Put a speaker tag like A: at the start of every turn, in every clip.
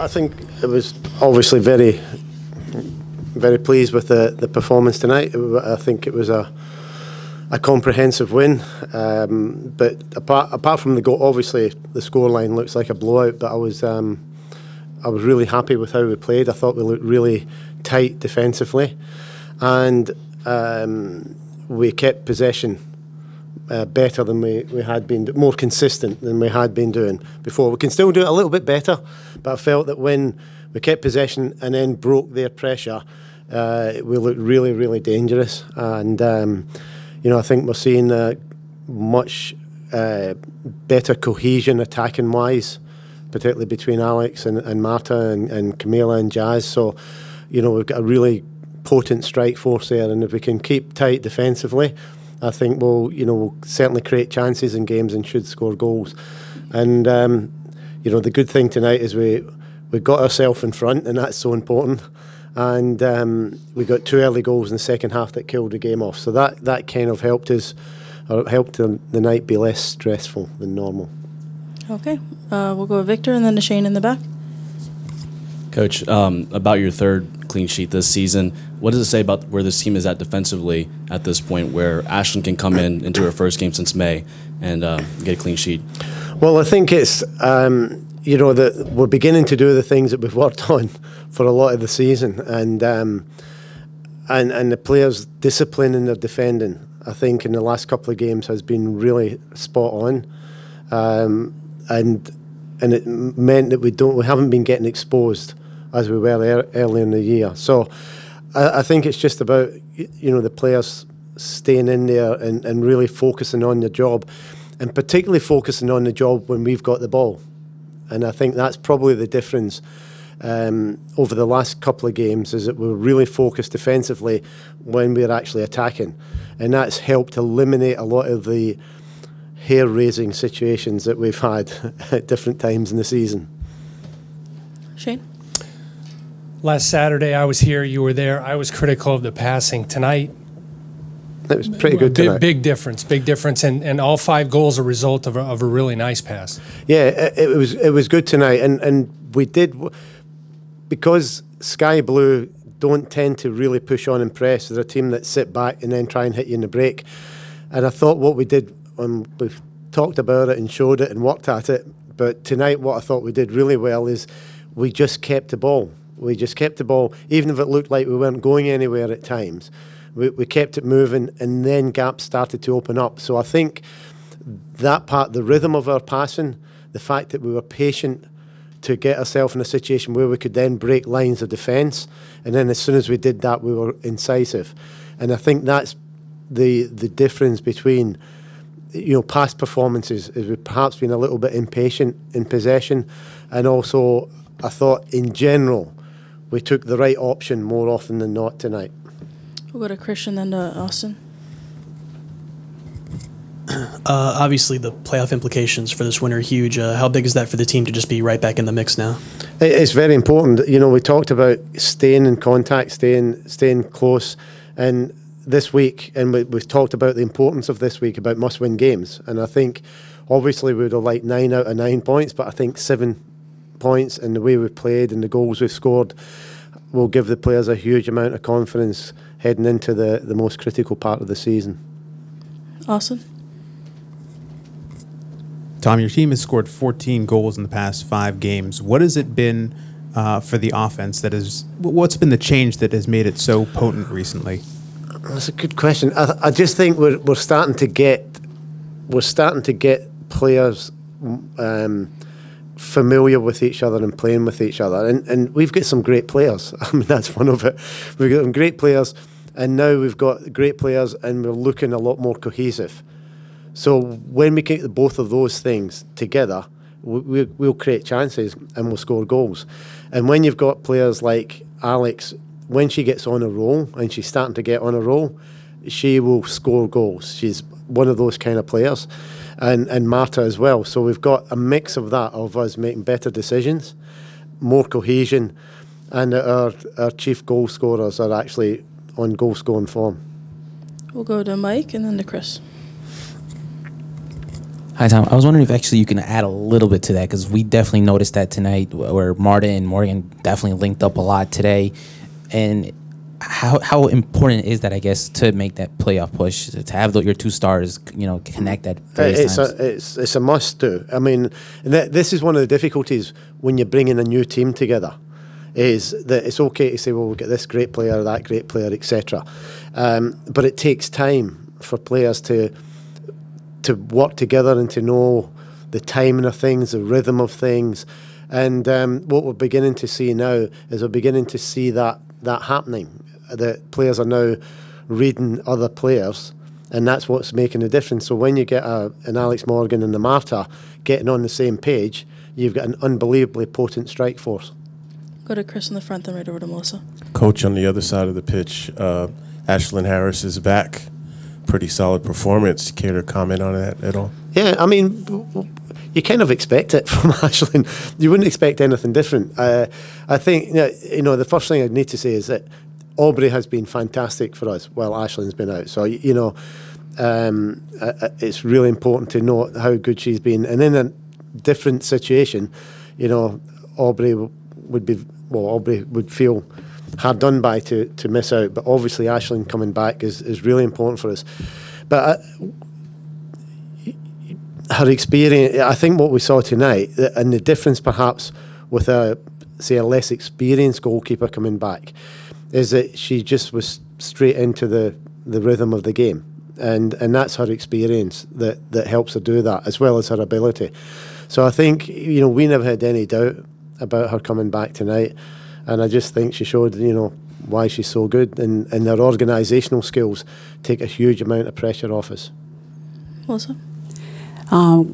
A: I think it was obviously very pleased with the performance tonight. I think it was a comprehensive win, but apart from the goal, obviously the scoreline looks like a blowout. But I was really happy with how we played. I thought we looked really tight defensively, and we kept possession better than we had been, more consistent than we had been doing before. We can still do it a little bit better, but I felt that when we kept possession and then broke their pressure, we looked really, really dangerous. And you know, I think we're seeing much better cohesion attacking wise, particularly between Alex and Marta and Camilla and Jazz. So, you know, we've got a really potent strike force there, and if we can keep tight defensively, I think we'll certainly create chances in games and should score goals. And you know, the good thing tonight is we got ourselves in front, and that's so important. And we got 2 early goals in the second half that killed the game off. So that kind of helped us, or helped the night be less stressful than normal.
B: Okay, we'll go with Victor and then to Shane in the back.
C: Coach, about your 3rd clean sheet this season, what does it say about where this team is at defensively at this point, where Ashlyn can come into her first game since May and get a clean sheet? Well,
A: I think it's you know, that we're beginning to do the things that we've worked on for a lot of the season, and the players' discipline in their defending, I think, in the last couple of games has been really spot on, and it meant that we haven't been getting exposed as we were earlier in the year. So I think it's just about, you know, the players staying in there and really focusing on the job, and particularly focusing on the job when we've got the ball. And I think that's probably the difference over the last couple of games, is that we're really focused defensively when we're actually attacking. And that's helped eliminate a lot of the hair-raising situations that we've had at different times in the season.
B: Shane?
D: Last Saturday I was here, you were there. I was critical of the passing. Tonight,
A: it was pretty good tonight.
D: Big difference, and all 5 goals are a result of a really nice pass.
A: Yeah, it was good tonight, and we did, because Sky Blue don't tend to really push on and press. They're a team that sit back and then try and hit you in the break. And I thought what we did, we've talked about it and showed it and worked at it, but tonight what I thought we did really well is we just kept the ball. We just kept the ball, even if it looked like we weren't going anywhere at times. We kept it moving, and then gaps started to open up. So I think that part, the rhythm of our passing, the fact that we were patient to get ourselves in a situation where we could then break lines of defence, and then as soon as we did that, we were incisive. And I think that's the difference between, you know, past performances, is we've perhaps been a little bit impatient in possession, and also I thought in general we took the right option more often than not tonight.
B: We'll go to Christian, then to Austin.
E: Obviously, the playoff implications for this win are huge. How big is that for the team to just be right back in the mix now?
A: It's very important. You know, we talked about staying in contact, staying close, and this week, and we've talked about the importance of this week, about must-win games. And I think, obviously, we would have liked 9 out of 9 points, but I think 7 points and the way we played and the goals we've scored will give the players a huge amount of confidence heading into the most critical part of the season.
B: Awesome.
F: Tom, your team has scored 14 goals in the past 5 games. What has it been for the offense what's been the change that has made it so potent recently?
A: That's a good question. I just think we're starting to get players familiar with each other and playing with each other, and we've got some great players. I mean, that's one of it. We've got some great players, and now we've got great players, and we're looking a lot more cohesive. So when we get both of those things together, we'll create chances and we'll score goals. And when you've got players like Alex, when she gets on a roll, and she's starting to get on a roll, she will score goals. She's one of those kind of players. And Marta as well. So we've got a mix of that, of us making better decisions, more cohesion, and our chief goal scorers are actually on goal-scoring form.
B: We'll go to Mike and then to Chris.
G: Hi, Tom. I was wondering if actually you can add a little bit to that, because we definitely noticed that tonight where Marta and Morgan definitely linked up a lot today. And how important is that, I guess, to make that playoff push, to have your two stars, connect at various times?
A: It's a must do. I mean, this is one of the difficulties when you're bringing a new team together, is that it's okay to say, well, we'll get this great player, that great player, etc. But it takes time for players to work together and to know the timing of things, the rhythm of things. And what we're beginning to see now is we're beginning to see that happening, that players are now reading other players, and that's what's making a difference. So when you get an Alex Morgan and a Marta getting on the same page, you've got an unbelievably potent strike force.
B: Go to Chris in the front, then right over to Melissa.
H: Coach, on the other side of the pitch, Ashlyn Harris is back. Pretty solid performance. Care to comment on that at all?
A: Yeah, I mean, you kind of expect it from Ashlyn. You wouldn't expect anything different. I think, the first thing I'd need to say is that Aubrey has been fantastic for us while Ashlyn's been out. So, it's really important to note how good she's been. And in a different situation, Aubrey would feel hard done by to miss out. But obviously Ashlyn coming back is really important for us. But her experience, I think what we saw tonight, and the difference perhaps with a less experienced goalkeeper coming back, is that she just was straight into the rhythm of the game. And that's her experience that helps her do that, as well as her ability. So I think, we never had any doubt about her coming back tonight. And I just think she showed, why she's so good. And their organisational skills take a huge amount of pressure off us.
B: Melissa?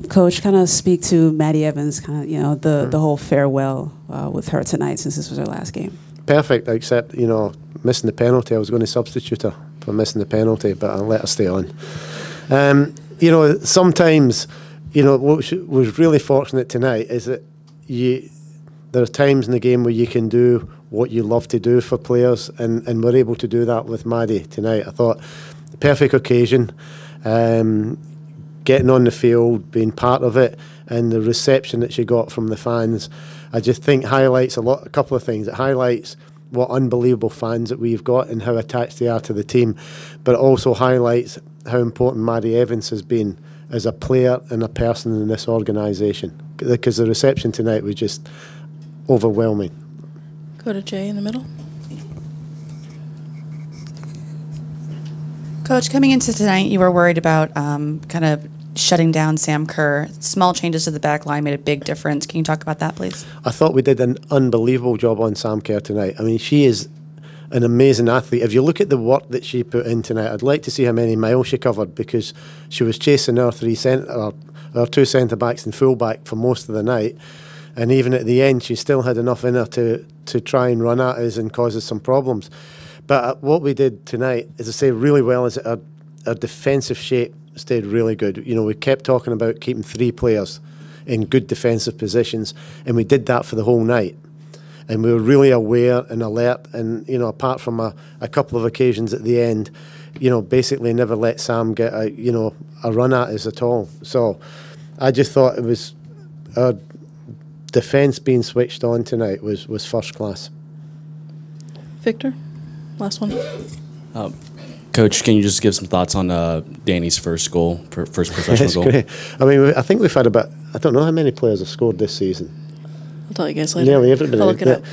I: Coach, kind of speak to Maddie Evans, the whole farewell with her tonight, since this was her last game. Perfect, except, missing the penalty. I was going to substitute her for missing the penalty, but I'll let her stay on. Sometimes, what was really fortunate tonight is that there are times in the game where you can do what you love to do for players, and we're able to do that with Maddie tonight. I thought, perfect occasion, getting on the field, being part of it, and the reception that she got from the fans, I just think highlights a couple of things. It highlights what unbelievable fans that we've got and how attached they are to the team, but it also highlights how important Maddie Evans has been as a player and a person in this organisation, because the reception tonight was just overwhelming.
B: Go to Jay in the middle.
J: Coach, coming into tonight, you were worried about kind of shutting down Sam Kerr. Small changes to the back line made a big difference. Can you talk about that, please?
A: I thought we did an unbelievable job on Sam Kerr tonight. I mean, she is an amazing athlete. If you look at the work that she put in tonight, I'd like to see how many miles she covered, because she was chasing our two centre-backs and full-back for most of the night. And even at the end, she still had enough in her to try and run at us and cause us some problems. But what we did tonight, as I say, really well, is our defensive shape stayed really good. We kept talking about keeping 3 players in good defensive positions, and we did that for the whole night. And we were really aware and alert, and, apart from a couple of occasions at the end, basically never let Sam get a run at us at all. So I just thought it was our defence being switched on tonight was first class.
B: Victor, last one.
C: Coach, can you just give some thoughts on Danny's first goal, first professional goal?
A: Great. I mean, I think we've had about, I don't know how many players have scored this season.
B: I'll tell you guys later.
A: Nearly everybody.
B: I'll look it up.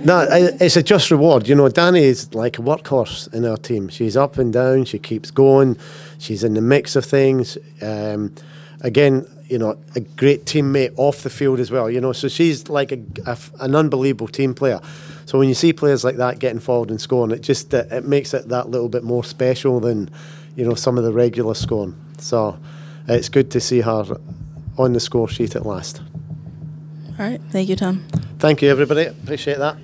A: No, it's a just reward. Danny is like a workhorse in our team. She's up and down. She keeps going. She's in the mix of things. Again, a great teammate off the field as well. So she's like an unbelievable team player. So when you see players like that getting forward and scoring, it just it makes it that little bit more special than some of the regular scoring. So it's good to see her on the score sheet at last.
B: All right. Thank you, Tom.
A: Thank you, everybody. Appreciate that.